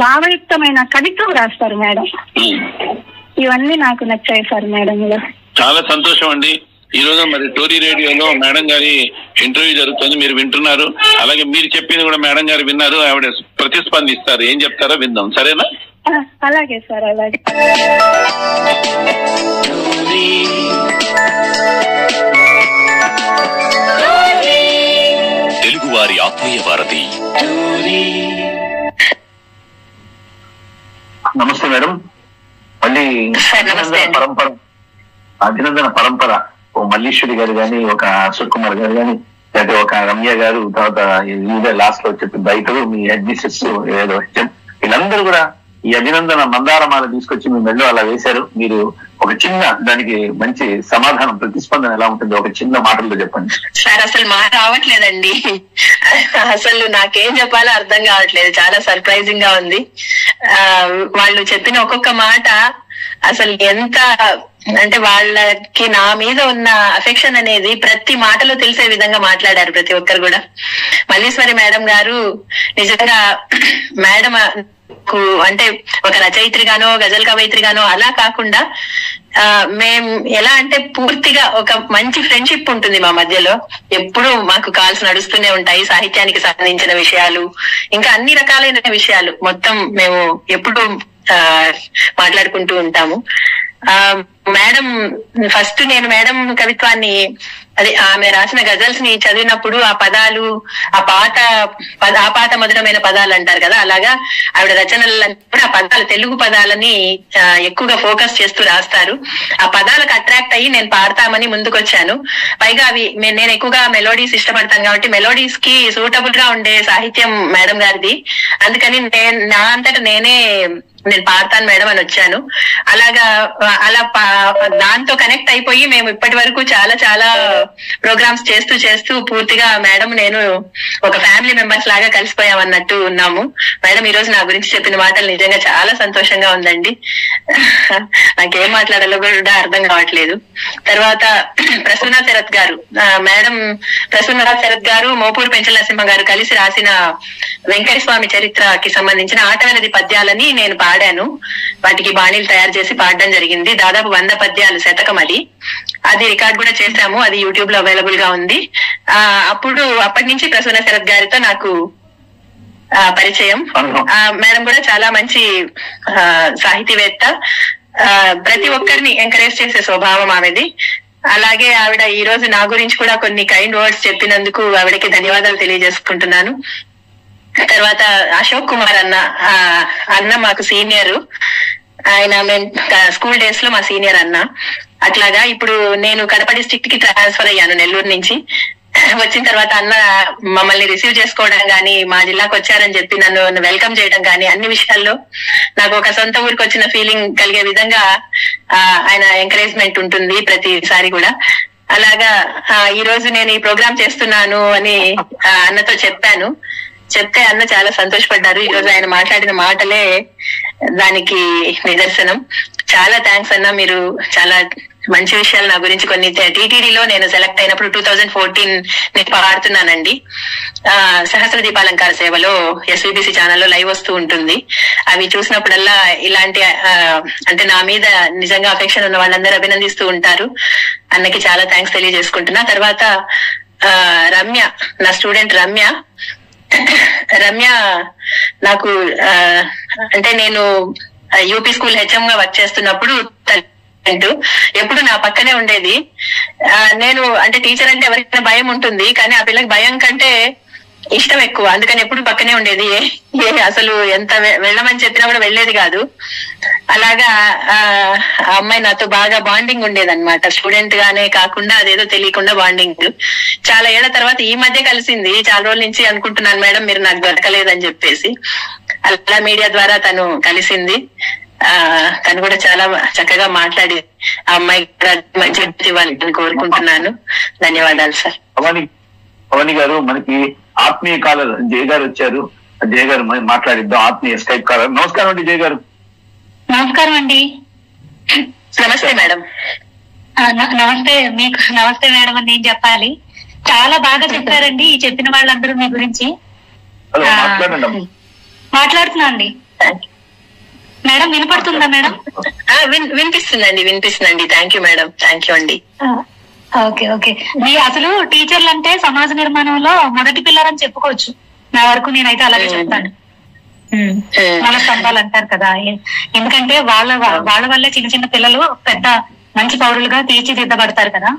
భావయుక్తమైన కవిత్వం రాస్తారు మేడం. ఇవన్నీ నాకు నచ్చాయి సార్ మేడం లో. చాలా సంతోషం అండి. ఈ రోజు మరి టోరీ రేడియోలో మేడం గారి ఇంటర్వ్యూ జరుగుతుంది, మీరు వింటున్నారు. అలాగే మీరు చెప్పింది కూడా మేడం గారు విన్నారు, ఆవిడ ప్రతిస్పందిస్తారు. ఏం చెప్తారో విందాం, సరేనా? అలాగే సార్, అలాగే. తెలుగువారి ఆత్మీయ వారధి. నమస్తే మేడం. మళ్ళీ అభినందన పరంపర ఓ మల్లీశ్వరి గారు గాని, ఒక అశోక్ కుమార్ గారు గాని, లేకపోతే ఒక రమ్య గారు, తర్వాత లాస్ట్ లో చెప్పి బయట మీ అడ్మిసెస్ ఏదో వీళ్ళందరూ కూడా ఈ అభినందన మందారమాల తీసుకొచ్చి మీ మెడలో అలా వేశారు. మీరు ఒక చిన్న దానికి మంచి సమాధానం, ప్రతిస్పందన ఎలా ఉంటుంది ఒక చిన్న మాటల్లో చెప్పండి సార్. అసలు మాట రావట్లేదండి, అసలు నాకేం చెప్పాలో అర్థం కావట్లేదు. చాలా సర్ప్రైజింగ్ గా ఉంది. వాళ్ళు చెప్పిన ఒక్కొక్క మాట అసలు ఎంత అంటే వాళ్ళకి నా మీద ఉన్న అఫెక్షన్ అనేది ప్రతి మాటలో తెలిసే విధంగా మాట్లాడారు ప్రతి ఒక్కరు కూడా. మల్లీశ్వరి మేడం గారు నిజంగా మేడం అంటే ఒక రచయిత్రిగానో గజల్ కవయిత్రిగానో అలా కాకుండా మేం ఎలా అంటే పూర్తిగా ఒక మంచి ఫ్రెండ్షిప్ ఉంటుంది మా మధ్యలో. ఎప్పుడు మాకు కాల్స్ నడుస్తూనే ఉంటాయి, సాహిత్యానికి సంబంధించిన విషయాలు, ఇంకా అన్ని రకాలైన విషయాలు మొత్తం మేము ఎప్పుడు మాట్లాడుకుంటూ ఉంటాము. మేడం ఫస్ట్ నేను మేడం కవిత్వాన్ని అదే ఆమె రాసిన గజల్స్ ని చదివినప్పుడు ఆ పదాలు, ఆ పాట మధురమైన పదాలు అంటారు కదా, అలాగా ఆవిడ రచనలన్నీ కూడా ఆ పదాలు, తెలుగు పదాలని ఎక్కువగా ఫోకస్ చేస్తూ రాస్తారు. ఆ పదాలకు అట్రాక్ట్ అయ్యి నేను పాడతామని ముందుకొచ్చాను. పైగా అవి నేను ఎక్కువగా మెలోడీస్ ఇష్టపడతాను కాబట్టి మెలోడీస్ కి సూటబుల్ గా ఉండే సాహిత్యం మేడం గారిది. అందుకని నా అంతటా నేను పాడతాను మేడం అని వచ్చాను. అలా దాంతో కనెక్ట్ అయిపోయి మేము ఇప్పటి వరకు చాలా చాలా ప్రోగ్రామ్స్ చేస్తూ పూర్తిగా మేడం నేను ఒక ఫ్యామిలీ మెంబర్స్ లాగా కలిసిపోయామన్నట్టు ఉన్నాము. మేడం ఈ రోజు నా గురించి చెప్పిన మాటలు నిజంగా చాలా సంతోషంగా ఉందండి. నాకేం మాట్లాడాలో కూడా అర్థం కావట్లేదు. తర్వాత ప్రసూన శరత్ గారు, మేడం ప్రసూన శరత్ గారు, మోపూరు పెంచల నరసింహ గారు కలిసి రాసిన వెంకయ్య స్వామి చరిత్రకి సంబంధించిన ఆటవెనది పద్యాలని నేను పాడాను. వాటికి బాణీలు తయారు చేసి పాడడం జరిగింది. దాదాపు 100 పద్యాలు, శతకం. అది రికార్డ్ కూడా చేశాము, అది యూట్యూబ్ లో అవైలబుల్ గా ఉంది. అప్పటి నుంచి ప్రసూన శరత్ గారితో నాకు పరిచయం. మేడం కూడా చాలా మంచి సాహితీవేత్త, ప్రతి ఒక్కరిని ఎంకరేజ్ చేసే స్వభావం ఆమెది. అలాగే ఆవిడ ఈ రోజు నా గురించి కూడా కొన్ని కైండ్ వర్డ్స్ చెప్పినందుకు ఆవిడకి ధన్యవాదాలు తెలియజేసుకుంటున్నాను. తర్వాత అశోక్ కుమార్ అన్న మాకు సీనియర్, ఆయన మేము స్కూల్ డేస్ లో మా సీనియర్ అన్న. అట్లాగా ఇప్పుడు నేను కడప డిస్ట్రిక్ట్ కి ట్రాన్స్ఫర్ అయ్యాను నెల్లూరు నుంచి. వచ్చిన తర్వాత అన్న మమ్మల్ని రిసీవ్ చేసుకోవడం గానీ, మా జిల్లాకు వచ్చారని చెప్పి నన్ను వెల్కమ్ చేయడం గానీ, అన్ని విషయాల్లో నాకు ఒక సొంత ఊరికి వచ్చిన ఫీలింగ్ కలిగే విధంగా ఆయన ఎంకరేజ్మెంట్ ఉంటుంది ప్రతిసారి కూడా. అలాగా ఈ రోజు నేను ఈ ప్రోగ్రామ్ చేస్తున్నాను అని అన్నతో చెప్తే అన్న చాలా సంతోషపడ్డారు. ఈ రోజు ఆయన మాట్లాడిన మాటలే దానికి నిదర్శనం. చాలా థ్యాంక్స్ అన్న, మీరు చాలా మంచి విషయాలు నా గురించి కొన్ని టీటీడీలో నేను సెలెక్ట్ అయినప్పుడు 2014 నేను పాడుతున్నానండి. సహస్ర దీపాలంకార సేవలో SVBC ఛానల్లో లైవ్ వస్తూ ఉంటుంది. అవి చూసినప్పుడల్లా ఇలాంటి అంటే నా మీద నిజంగా అఫెక్షన్ ఉన్న వాళ్ళందరూ అభినందిస్తూ ఉంటారు. అన్నకి చాలా థ్యాంక్స్ తెలియజేసుకుంటున్నా. తర్వాత రమ్య, నా స్టూడెంట్ రమ్య నాకు అంటే నేను యూపీ స్కూల్ HM గా వర్క్ చేస్తున్నప్పుడు ఎప్పుడు నా పక్కనే ఉండేది. నేను అంటే టీచర్ అంటే ఎవరికైనా భయం ఉంటుంది, కానీ ఆ పిల్లకి భయం కంటే ఇష్టం ఎక్కువ, అందుకని ఎప్పుడు పక్కనే ఉండేది. అసలు ఎంత వెళ్ళమని చెప్పినా కూడా వెళ్ళేది కాదు. అలాగా ఆ అమ్మాయి నాతో బాగా బాండింగ్ ఉండేది అనమాట. స్టూడెంట్ గానే కాకుండా అదేదో తెలియకుండా బాండింగ్. చాలా ఏళ్ల తర్వాత ఈ మధ్య కలిసింది. చాలా రోజుల నుంచి అనుకుంటున్నాను మేడం మీరు నాకు దొరకలేదని చెప్పేసి. అలా మీడియా ద్వారా తను కలిసింది. తను కూడా చాలా చక్కగా మాట్లాడి ఆ అమ్మాయి మంచి ఇవ్వాలని కోరుకుంటున్నాను. ధన్యవాదాలు సార్. అవని గారు, మనకి ఆత్మీయ కాలర్ జయ గారు వచ్చారు. జయ గారు మాట్లాడిద్దాం. ఆత్మీయ స్కైప్ కాలర్. నమస్కారం అండి జయ గారు. నమస్కారం అండి. నమస్తే మేడం. నమస్తే మీకు. నమస్తే మేడం అని నేను చెప్పాలి. చాలా బాగా చెప్పారండి ఈ చెప్పిన వాళ్ళందరూ మీ గురించి. మాట్లాడుతున్నా అండి. మేడం వినపడుతుందా మేడం? వినిపిస్తుందండి. Thank you madam. Thank you అండి. Okay okay. మీ అసలు టీచర్లు అంటే సమాజ నిర్మాణంలో మొదటి పిల్లర్ అని చెప్పుకోవచ్చు. నా వరకు నేనైతే అలాగే చెప్తాను. మన స్తంభాలు అంటారు కదా, ఎందుకంటే వాళ్ళ వల్లే చిన్న చిన్న పిల్లలు పెద్ద మంచి పౌరులుగా తీర్చిదిద్దబడతారు కదా.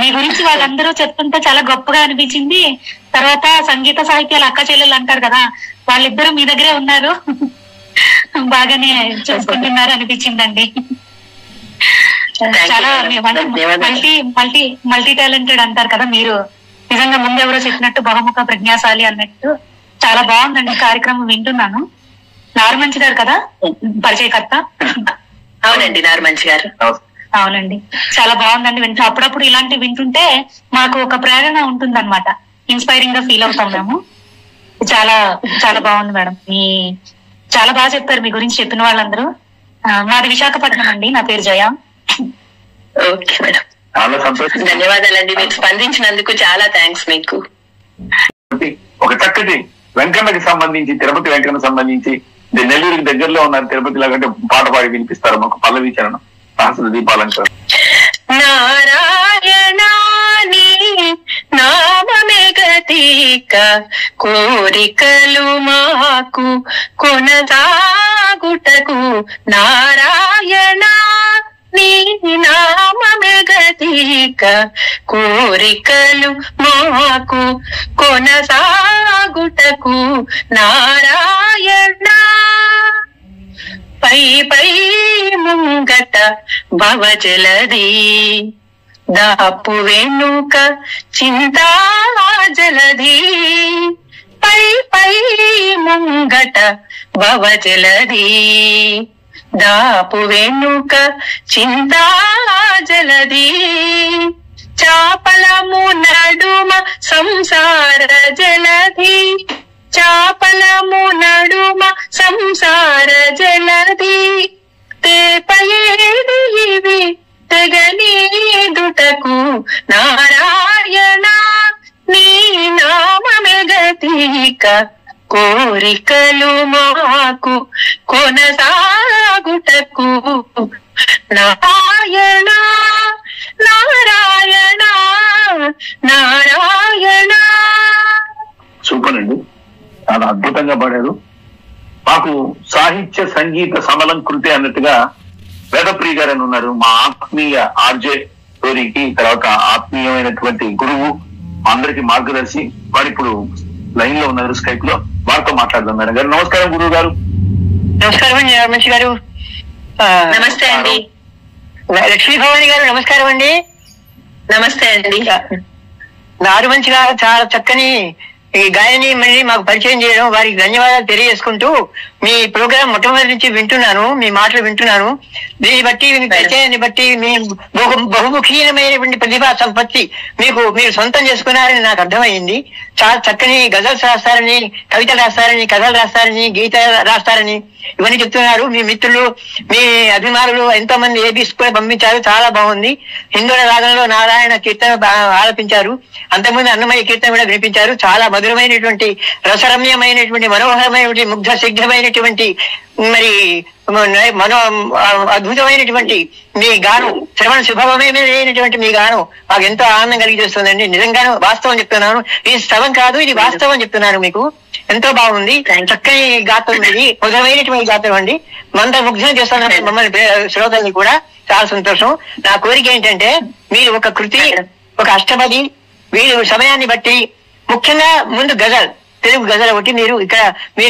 మీ గురించి వాళ్ళందరూ చెప్తుంటే చాలా గొప్పగా అనిపించింది. తర్వాత సంగీత సాహిత్యాలు అక్క చెల్లెలు అంటారు కదా, వాళ్ళిద్దరూ మీ దగ్గరే ఉన్నారు, బాగానే చూసుకుంటున్నారు అనిపించిందండి. చాలా మల్టీ టాలెంటెడ్ అంటారు కదా మీరు. నిజంగా ముందెవరో చెప్పినట్టు బహుముఖ ప్రజ్ఞాశాలి అన్నట్టు చాలా బాగుందండి కార్యక్రమం. వింటున్నాను. నారుమంచి గారు కదా పరిచయకర్త? అవునండి, నారుమంచి గారు. అవునండి, చాలా బాగుందండి. అప్పుడప్పుడు ఇలాంటివి వింటుంటే మాకు ఒక ప్రేరణ ఉంటుంది అనమాట. ఇన్స్పైరింగ్ గా ఫీల్ అవుతాం మేము. చాలా చాలా బాగుంది మేడం. చాలా బాగా చెప్పారు మీ గురించి చెప్పిన వాళ్ళందరూ. మాది విశాఖపట్నం అండి. నా పేరు జయ. ఓకే మేడం, చాలా సంతోషం. ధన్యవాదాలండి. మీకు స్పందించినందుకు చాలా థ్యాంక్స్ మీకు. ఒక చక్కటి వెంకన్నకి సంబంధించి, తిరుపతి వెంకన్న సంబంధించి నెల్లూరుకి దగ్గరలో ఉన్నారు తిరుపతి లాగంటే పాట పాడి వినిపిస్తారు మాకు. పల్లవి చరణం సహస్ర దీపాలంకారం. నారాయణాని నామమే గతిక కోరికలు మాకు కొనసాగుటకు, నారాయణ నీ నామమే గతిక కోరికలు మాకు కొనసాగుటకు, నారాయణ పై పై ముంగట భవజలది దాపు వెనుక చింతా జలది, పై పై ముంగట భవజలది దాపు వెనుక చింతా జలది, చాపలము నడుమ సంసార జలది, చాపలము నడుమ సంసార జలది, తేపయేది ఇవి తెగనీదుటకు, నారాయణ నీ నామమే గతిక కోరికలు మాకు కొనసాగుటకు, నారాయణ నారాయణ నారాయణ. సూపర్ అండి, చాలా అద్భుతంగా పాడారు. మాకు సాహిత్య సంగీత సమలంకృతి అన్నట్టుగా వేదప్రియ గారు అని ఉన్నారు. మా ఆత్మీయ ఆర్జే స్టోరీకి తర్వాత ఆత్మీయమైనటువంటి గురువు, మా అందరికి మార్గదర్శి. వారు ఇప్పుడు లైన్ లో ఉన్నారు స్కైప్ లో, వారితో మాట్లాడదాం. మేడం గారు నమస్కారం. గురువు గారు నమస్కారం అండి. రమేష్ గారు నమస్తే అండి. లక్ష్మీ భవాని గారు నమస్కారం అండి. నమస్తే అండి. నారుమంచి గారు చాలా చక్కని ఈ గాయని మళ్ళీ మాకు పరిచయం చేయడం, వారికి ధన్యవాదాలు తెలియజేసుకుంటూ మీ ప్రోగ్రాం మొట్టమొదటి నుంచి వింటున్నాను, మీ మాటలు వింటున్నాను. దీన్ని బట్టి మీ పరిచయాన్ని బట్టి మీ బహుముఖీనమైనటువంటి ప్రతిభా సంపత్తి మీరు సొంతం చేసుకున్నారని నాకు అర్థమైంది. చాలా చక్కని గజల్స్ రాస్తారని, కవితలు రాస్తారని, కథలు రాస్తారని, గీత రాస్తారని ఇవన్నీ చెప్తున్నారు. మీ మిత్రులు, మీ అభిమానులు ఎంతో మంది ఏబీస్ కూడా పంపించారు, చాలా బాగుంది. హిందువుల రాగంలో నారాయణ కీర్తన ఆలపించారు, అంతకుముందు అన్నమయ్య కీర్తన కూడా వినిపించారు. చాలా మధురమైనటువంటి, రసరమ్యమైనటువంటి, మనోహరమైనటువంటి, ముగ్ధ సిగ్ధమైనటువంటి, మరి అద్భుతమైనటువంటి మీ గానం, శ్రవణ శుభమైనటువంటి మీ గానం మాకు ఎంతో ఆనందం కలిగిస్తుందండి. నిజంగానూ వాస్తవం చెప్తున్నాను, ఇది శ్రవం కాదు, ఇది వాస్తవం చెప్తున్నాను. మీకు ఎంతో బాగుంది, చక్కని గాత్రం, ఇది మధురమైనటువంటి గాత్రం అండి. మంద ముగ్ధం చేస్తున్నారు మమ్మల్ని శ్రోతల్ని కూడా. చాలా సంతోషం. నా కోరిక ఏంటంటే మీరు ఒక కృతి, ఒక అష్టపది వీరు సమయాన్ని బట్టి, ముఖ్యంగా ముందు గజల్, తెలుగు గజల్ ఒకటి మీరు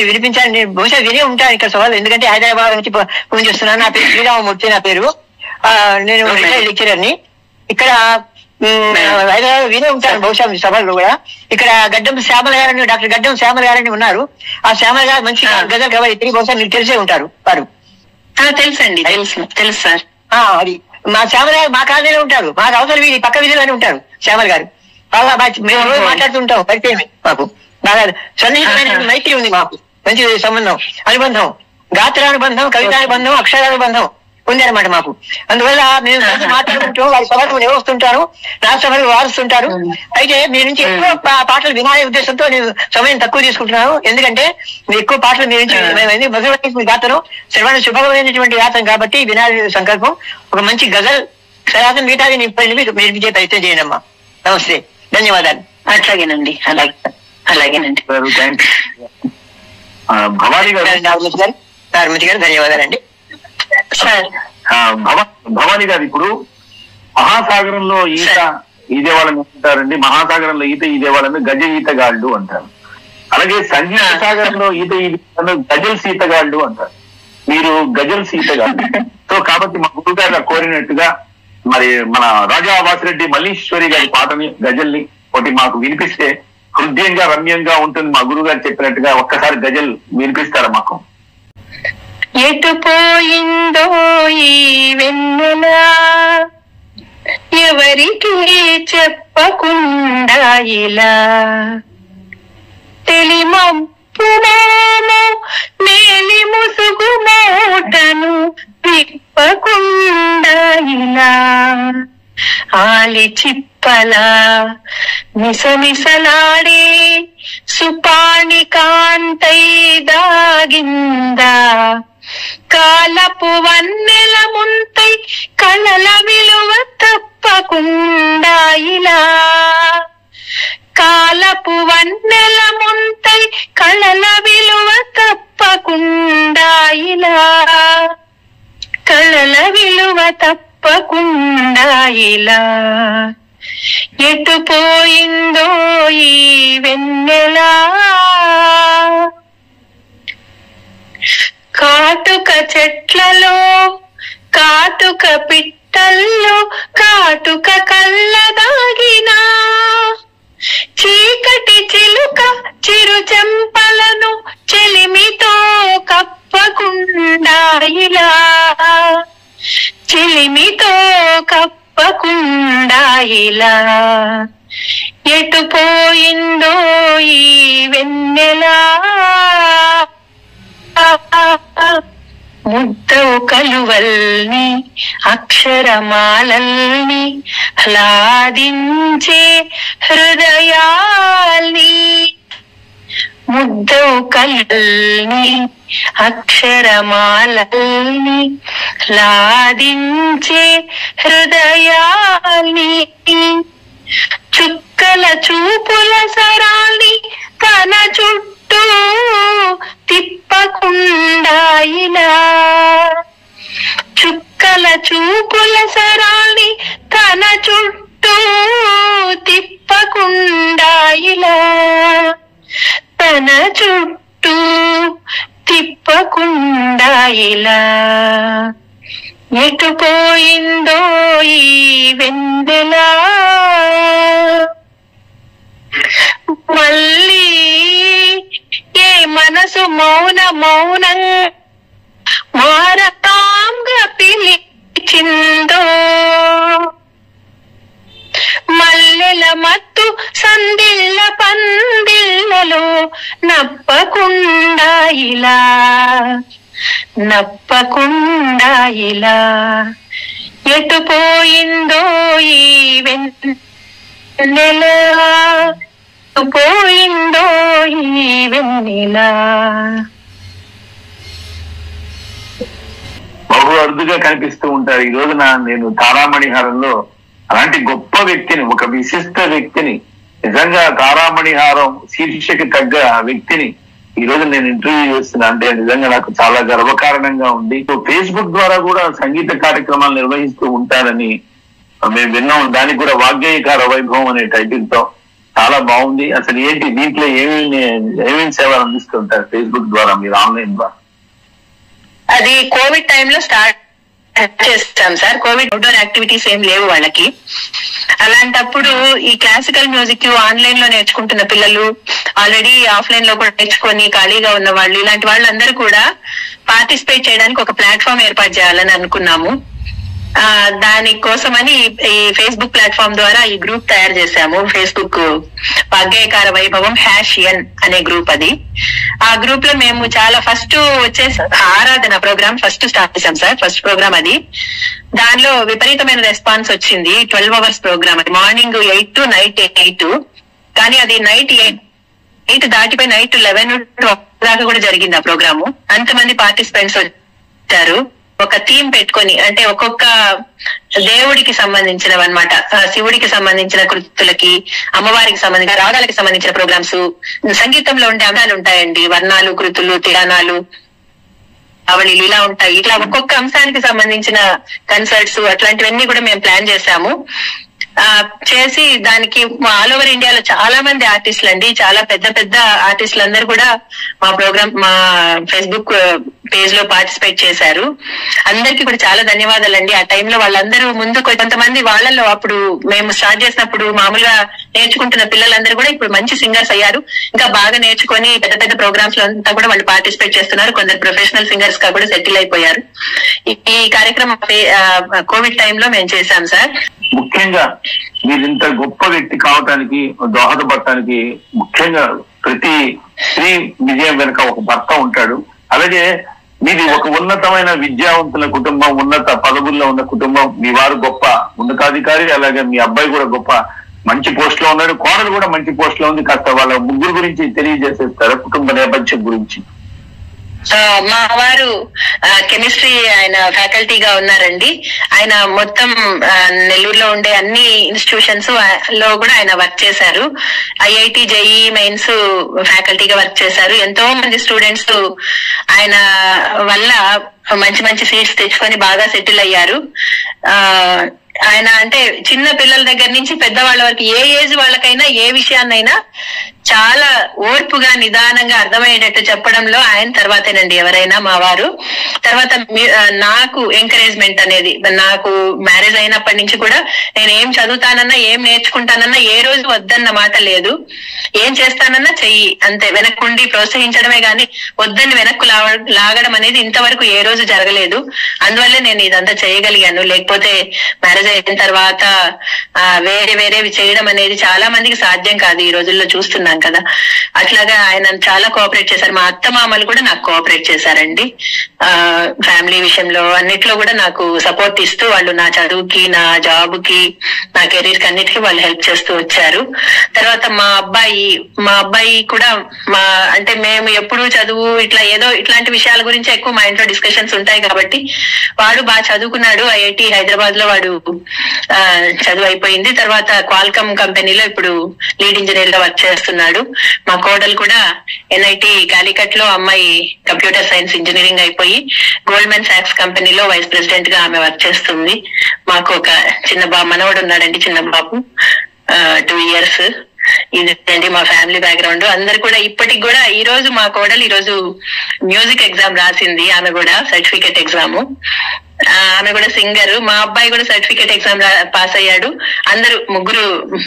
వినిపించాలి. నేను బహుశా వినే ఉంటాను ఇక్కడ సవాల్, ఎందుకంటే హైదరాబాద్ నుంచి ఫోన్ చేస్తున్నాను. నా పేరు శ్రీరామమూర్తి, నా పేరు. నేను లెక్చరర్ ని ఇక్కడ హైదరాబాద్ వినే ఉంటాను బహుశా మీ సభల్లో కూడా. ఇక్కడ గడ్డం శ్యామల గారని, డాక్టర్ గడ్డం శ్యామల గారని ఉన్నారు. ఆ శ్యామల గారు మంచి గజల్ కవయిత్రి, బహుశా మీకు తెలిసే ఉంటారు వారు. తెలుసండి, తెలుసు సార్. అది మా శ్యామల గారు మా కాలనీలో ఉంటారు, మాకు అవసరం వీడి పక్క వీధిలోనే ఉంటారు శ్యామల గారు. బాగా మేము రోజు మాట్లాడుతుంటాం, పరిచయమే మాకు. బాగా సన్నిహితమైన మైత్రి ఉంది మాకు, మంచి సంబంధం, అనుబంధం, గాత్రానుబంధం, కవితానుబంధం, అక్షరానుబంధం ఉంది అనమాట మాకు. అందువల్ల మేము మాట్లాడుకుంటాం, వారి సభలు వస్తుంటాను, నా సభలు వారుస్తుంటారు. అయితే మీ నుంచి ఎక్కువ పాటలు వినాలే ఉద్దేశంతో నేను సమయం తక్కువ తీసుకుంటున్నాను. ఎందుకంటే మీరు ఎక్కువ పాటలు మీ నుంచి మధురమైన గాత్రం, శ్రవణ శుభమైనటువంటి గాత్రం కాబట్టి వినాలి సంకల్పం. ఒక మంచి గజల్ సరాసరి మిగతాది మీరు విజయ ప్రయత్నం చేయండి అమ్మా. నమస్తే, ధన్యవాదాలు. అట్లాగేనండి, అలాగేనండి. భవానీ గారు ధన్యవాదాలండి. భవానీ గారు, ఇప్పుడు మహాసాగరంలో ఈత ఈదే వాళ్ళని అంటారండి, మహాసాగరంలో ఈత ఈదే వాళ్ళని గజ ఈతగాళ్ళు అంటారు. అలాగే సంగీత సాగరంలో ఈత గజల్స్ ఈతగాళ్ళు అంటారు. మీరు గజల్స్ ఈతగాళ్ళు. సో కాబట్టి మా గురువు గారు కోరినట్టుగా మరి మన రాజా వాసిరెడ్డి మల్లీశ్వరి గారి పాటని, గజల్ని ఒకటి మాకు వినిపిస్తే హృదయంగా రమ్యంగా ఉంటుంది. మా గురువు గారు చెప్పినట్టుగా ఒక్కసారి గజల్ వినిపిస్తారా మాకు? ఎటు పోయిందో ఈ వెన్నెల, ఎవరికి చెప్పకుండా ఇలా, తెలిమప్పునేమో మేలి ముసుగు మూటను తిప్పకుండా ఇలా, ఆలి చిప్పలా మిసమిసలాడే సుపాణి కాంతై దాగిందా, కాలపు వన్నెల ముంతై కళల విలువ తప్పకుండా ఇలా, కాలపు వన్నెల ముంతై కళల విలువ తప్పకుండా ఇలా, కళల విలువ తప్పకుండా ఇలా, ఎటు పోయిందో ఈ వెన్నెల, కాటుక చెట్లలో కాటుక పిట్టల్లో కాటుక కళ్ళ దాగినా, చీకటి చిలుక చిరు చెంపలను చెలిమితో కప్పకుండా ఇలా, చెలిమితో కప్పకుండా ఇలా, ఎటు పోయిందో ఈ వెన్నెల, ముద్దవు కలువల్ని అక్షరమాలల్ని ఆహ్లాదించే హృదయాల్ని, ముద్దవు కలువల్ని అక్షరమాలల్ని ఆహ్లాదించే హృదయాల్ని, చుక్కల చూపుల సరాల్ని తన చుట్టూ తిప్పకుండా ఇలా, చుక్కల చూపుల సరాల్ని తన చుట్టూ తిప్పకుండా ఇలా, ఇలా ఎటు పోయిందో ఈ వెన్నెలా మళ్ళీ ఏ మనసు మౌనం మారతాంగా పిలిచిందో మల్లెల మత్తు సందిళ్ళ పందిళ్ళలో నప్పకుండా ఇలా ఎటు పోయిందో ఈ వెన్నెలా పోయిందో ఈ వెన్నెలా. బహు అరుదుగా కనిపిస్తూ ఉంటారు. ఈ రోజున నేను తారామణిహారంలో అలాంటి గొప్ప వ్యక్తిని, ఒక విశిష్ట వ్యక్తిని, నిజంగా తారామణిహారం శీర్షికకి తగ్గ వ్యక్తిని ఈ రోజు నేను ఇంటర్వ్యూ చేస్తున్నా అంటే నిజంగా నాకు చాలా గర్వకారణంగా ఉంది. ఫేస్బుక్ ద్వారా కూడా సంగీత కార్యక్రమాలు నిర్వహిస్తూ ఉంటారని మేము విన్నాం. దానికి కూడా వాగ్గేయకార వైభవం అనే టైటిల్ తో చాలా బాగుంది. అసలు ఏంటి దీంట్లో ఏమేమి సేవలు అందిస్తుంటారు ఫేస్బుక్ ద్వారా మీరు ఆన్లైన్ ద్వారా? అది కోవిడ్ టైంలో స్టార్ట్ చేస్తాం సార్. కోవిడ్ అవుట్డోర్ యాక్టివిటీస్ ఏం లేవు వాళ్ళకి. అలాంటప్పుడు ఈ క్లాసికల్ మ్యూజిక్ ఆన్లైన్ లో నేర్చుకుంటున్న పిల్లలు, ఆల్రెడీ ఆఫ్లైన్ లో కూడా నేర్చుకొని ఖాళీగా ఉన్న వాళ్ళు, ఇలాంటి వాళ్ళందరూ కూడా పార్టిసిపేట్ చేయడానికి ఒక ప్లాట్ఫామ్ ఏర్పాటు చేయాలని అనుకున్నాము. దానికోసమని ఈ ఫేస్బుక్ ప్లాట్ఫామ్ ద్వారా ఈ గ్రూప్ తయారు చేశాము. ఫేస్బుక్ వాగ్గేయకార వైభవం #N అనే గ్రూప్. అది ఆ గ్రూప్ లో మేము చాలా ఫస్ట్ వచ్చేసి ఆరాధన ప్రోగ్రామ్ ఫస్ట్ స్టార్ట్ చేశాం సార్. ఫస్ట్ ప్రోగ్రామ్ అది. దానిలో విపరీతమైన రెస్పాన్స్ వచ్చింది. 12 hours ప్రోగ్రామ్. అది మార్నింగ్ 8 to నైట్ 8. కానీ అది నైట్ 8 దాటిపోయి నైట్ 11 దాకా కూడా జరిగింది ఆ ప్రోగ్రాము. అంతమంది పార్టిసిపెంట్స్ వచ్చారు. ఒక థీమ్ పెట్టుకొని, అంటే ఒక్కొక్క దేవుడికి సంబంధించినవి అన్నమాట. శివుడికి సంబంధించిన కృతులకి, అమ్మవారికి సంబంధించిన రాగాలకి సంబంధించిన ప్రోగ్రామ్స్, సంగీతంలో ఉండే అంశాలు ఉంటాయండి. వర్ణాలు, కృతులు, తిరాణాలు, అవళిలు ఇలా ఉంటాయి. ఇట్లా ఒక్కొక్క అంశానికి సంబంధించిన కన్సర్ట్స్ అట్లాంటివన్నీ కూడా మేము ప్లాన్ చేశాము. చేసి దానికి ఆల్ ఓవర్ ఇండియాలో చాలా మంది ఆర్టిస్టులు అండి, చాలా పెద్ద పెద్ద ఆర్టిస్టులు అందరూ కూడా మా ఫేస్బుక్ పేజ్ లో పార్టిసిపేట్ చేశారు. అందరికీ కూడా చాలా ధన్యవాదాలండి. ఆ టైంలో వాళ్ళందరూ ముందు కొంతమంది వాళ్ళలో అప్పుడు మేము స్టార్ట్ చేసినప్పుడు మామూలుగా నేర్చుకుంటున్న పిల్లలందరూ కూడా ఇప్పుడు మంచి సింగర్స్ అయ్యారు. ఇంకా బాగా నేర్చుకొని పెద్ద పెద్ద ప్రోగ్రామ్స్ లో అంతా కూడా వాళ్ళు పార్టిసిపేట్ చేస్తున్నారు. కొందరు ప్రొఫెషనల్ సింగర్స్ గా కూడా సెటిల్ అయిపోయారు. ఈ కార్యక్రమం కోవిడ్ టైంలో మేము చేశాం సార్. ముఖ్యంగా మీరు ఇంత గొప్ప వ్యక్తి కావటానికి, దోహదపడటానికి ముఖ్యంగా ప్రతి స్త్రీ విజయం వెనుక ఒక భర్త ఉంటాడు. అలాగే మీది ఒక ఉన్నతమైన విద్యావంతుల కుటుంబం, ఉన్నత పదవుల్లో ఉన్న కుటుంబం. మీ వారు గొప్ప ఉన్నతాధికారి, అలాగే మీ అబ్బాయి కూడా గొప్ప మంచి పోస్ట్ లో ఉన్నాడు, కోడలు కూడా మంచి పోస్ట్ లో ఉంది. కాస్త వాళ్ళ ముగ్గురు గురించి తెలియజేసేస్తారా, కుటుంబ నేపథ్యం గురించి? మా వారు కెమిస్ట్రీ ఆయన ఫ్యాకల్టీగా ఉన్నారండి. ఆయన మొత్తం నెల్లూరులో ఉండే అన్ని ఇన్స్టిట్యూషన్స్ లో కూడా ఆయన వర్క్ చేశారు. IIT JEE మెయిన్స్ ఫ్యాకల్టీగా వర్క్ చేశారు. ఎంతో మంది స్టూడెంట్స్ ఆయన వల్ల మంచి మంచి సీట్స్ తెచ్చుకొని బాగా సెటిల్ అయ్యారు. ఆయన అంటే చిన్న పిల్లల దగ్గర నుంచి పెద్దవాళ్ళ వరకు ఏ ఏజ్ వాళ్ళకైనా ఏ విషయాన్నైనా చాలా ఓర్పుగా నిదానంగా అర్థమయ్యేటట్టు చెప్పడంలో ఆయన తర్వాతేనండి ఎవరైనా. మా వారు తర్వాత నాకు ఎంకరేజ్మెంట్ అనేది, నాకు మ్యారేజ్ అయినప్పటి నుంచి కూడా నేను ఏం చదువుతానన్నా ఏం నేర్చుకుంటానన్నా ఏ రోజు వద్దన్న మాట లేదు. ఏం చేస్తానన్నా చెయ్యి అంతే, వెనక్కుండి ప్రోత్సహించడమే గాని వద్దని వెనక్కు లాగడం అనేది ఇంతవరకు ఏ రోజు జరగలేదు. అందువల్లే నేను ఇదంతా చేయగలిగాను. లేకపోతే మ్యారేజ్ అయిన తర్వాత వేరేవి చేయడం అనేది చాలా మందికి సాధ్యం కాదు. ఈ రోజుల్లో చూస్తున్నాం కదా. అట్లాగా ఆయన చాలా కోఆపరేట్ చేశారు. మా అత్త మామలు కూడా నాకు కోఆపరేట్ చేశారండి. ఫ్యామిలీ విషయంలో అన్నిట్లో కూడా నాకు సపోర్ట్ ఇస్తూ వాళ్ళు నా చదువుకి, నా జాబ్ కి, నా కెరీర్ కి అన్నిటికీ వాళ్ళు హెల్ప్ చేస్తూ వచ్చారు. తర్వాత మా అబ్బాయి కూడా అంటే మేము ఎప్పుడు చదువు ఇట్లాంటి విషయాల గురించి ఎక్కువ మా ఇంట్లో డిస్కషన్స్ ఉంటాయి కాబట్టి వాడు బాగా చదువుకున్నాడు. IIT హైదరాబాద్ లో వాడు చదువు అయిపోయింది. తర్వాత క్వాల్కమ్ కంపెనీలో ఇప్పుడు లీడ్ ఇంజనీర్ గా వర్క్ చేస్తున్నాడు. మా కోడలు కూడా NIT కాలికట్ లో అమ్మాయి కంప్యూటర్ సైన్స్ ఇంజనీరింగ్ అయిపోయి గోల్డ్మెన్ సాక్స్ కంపెనీలో వైస్ ప్రెసిడెంట్ గా ఆమె వర్క్ చేస్తుంది. మాకు ఒక చిన్న మనవడు ఉన్నాడండి, చిన్న బాబు 2 years. ఇదండి మా ఫ్యామిలీ బ్యాక్గ్రౌండ్. అందరు కూడా ఇప్పటికి కూడా ఈ రోజు మా కోడలు ఈ రోజు మ్యూజిక్ ఎగ్జామ్ రాసింది, ఆమె కూడా సర్టిఫికేట్ ఎగ్జామ్. ఆమె కూడా సింగర్. మా అబ్బాయి కూడా సర్టిఫికేట్ ఎగ్జామ్ పాస్ అయ్యాడు. అందరూ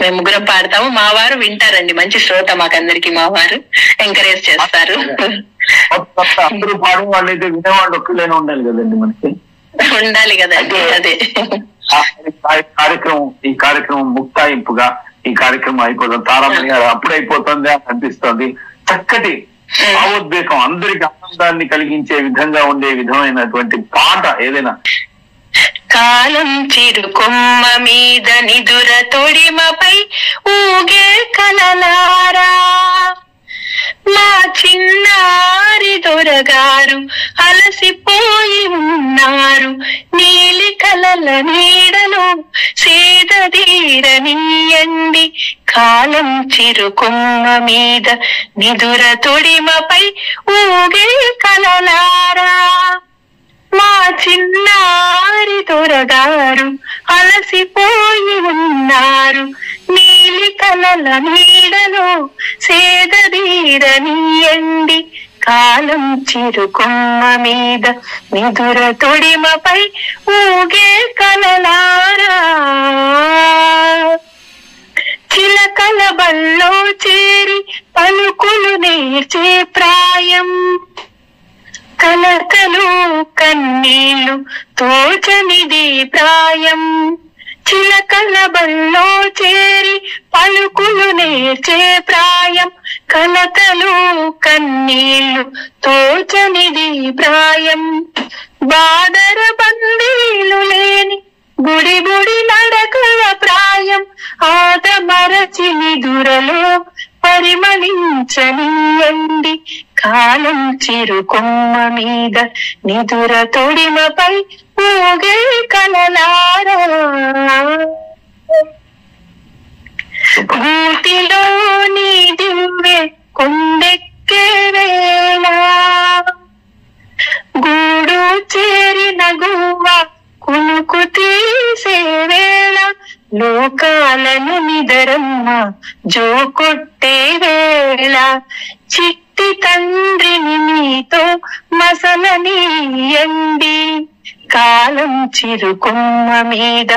మేము ముగ్గురం పాడతాము. మా వారు వింటారండి, మంచి శ్రోత మాకందరికి. మా వారు ఎంకరేజ్ చేస్తారు. అందరూ పాడే వాళ్ళు అయితే వినేవాళ్ళు ఒక్కలేనే ఉండాలి కదండి మనకి. ఉండాలి కదండి. అదే ఈ కార్యక్రమం ముక్తాయింపుగా ఈ కార్యక్రమం అయిపోతుంది. తారామణి గారు అప్పుడు అయిపోతుంది అని అనిపిస్తుంది. చక్కటి భావోద్వేగం, అందరికి ఆనందాన్ని కలిగించే విధంగా ఉండే విధమైనటువంటి పాట ఏదైనా. కాలం చిరుకొమ్మ మీద నిదుర తొడిమపై ఊగే కలలారా, మా చిన్నారి దొరగారు అలసిపోయి ఉన్నారు, నీలి కలల నీడను సేదీరనీయండి. కాలం చిరుకొమ్మ మీద నిదుర తొడిమపై ఊగే కలలారా, మా చిన్నారి దొరగారు అలసిపోయి ఉన్నారు, నీలి కలల నీడను సేదీరనీయండి. కాలం చిరుకొమ్మ మీద నిదుర తొడిమపై ఊగే కలలారా, చిలకల బల్లో చేరి పలుకులు నేర్చే ప్రాయం, కలకలు కన్నీళ్లు తోచనిది ప్రాయం. చిలకల బల్లో చేరి పలుకులు నేర్చే ప్రాయం, కలకలు కన్నీళ్లు తోచనిది ప్రాయం. బాదర బందీలు లేని గుడి గుడి నడకల ప్రాయం, ఆదమరచి నిదురలో పరిమళించనీయండి. కాలం చిరుకొమ్మ మీద నిదుర తొడిమపై ఊగే కలలారా, గూటిలోని దివ్వె కొండెక్కే వేళ, గూడు చేరిన గువ్వ కునుకు తీసే వేళ, లోకాలను నిదరమ్మ జో కొట్టే వేళ, చిట్టి తండ్రిని మీతో మసలనీయండి. కాలం చిరుకొమ్మ మీద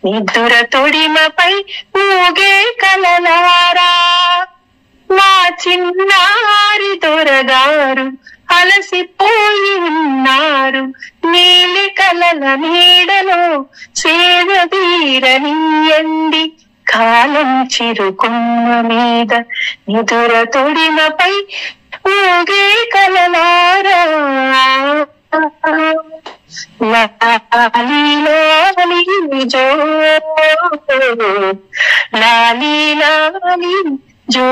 నిదుర తొడిమపై ఊగే కలలారా, మా చిన్నారి దొరగారు అలసిపోయి ఉన్నారు, నీలి కలల నీడలో సేదీరనీయండి. కాలం చిరుకొమ్మ మీద నిదుర తొడిమపై ఊగే కలలారా, లాలి లాలి జో లాలి లాలి జో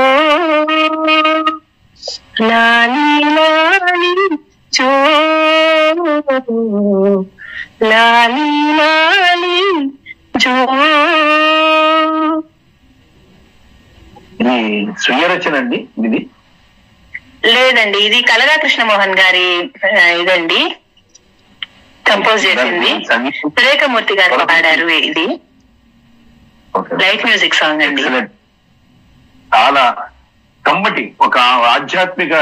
లాలి లాలి జో లాలి లాలి జో. ఇది స్వీయ రచన అండి ఇది? లేదండి, ఇది కలగా కృష్ణమోహన్ గారి ఇదండి, కంపోజ్ చేసింది. సురేఖమూర్తి గారు పాడారు. ఇది లైట్ మ్యూజిక్ సాంగ్ అండి. చాలా కమ్మటి ఒక ఆధ్యాత్మిక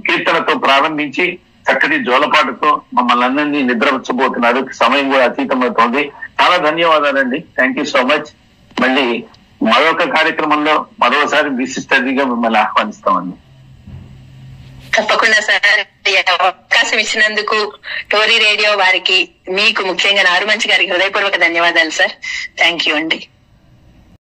కీర్తనతో ప్రారంభించి చక్కటి జోలపాటతో మమ్మల్ని అందరినీ నిద్రపుచ్చబోతున్నారు. సమయం కూడా అతీతమవుతోంది. చాలా ధన్యవాదాలండి. Thank you so much. మళ్ళీ మరొక కార్యక్రమంలో మరోసారి విశిష్ట అతిథిగా మిమ్మల్ని ఆహ్వానిస్తామండి. తప్పకుండా సార్, అవకాశం ఇచ్చినందుకు టోరీ రేడియో వారికి, మీకు ముఖ్యంగా నారుమంచి గారికి హృదయపూర్వక ధన్యవాదాలు సార్. థ్యాంక్ యూ అండి.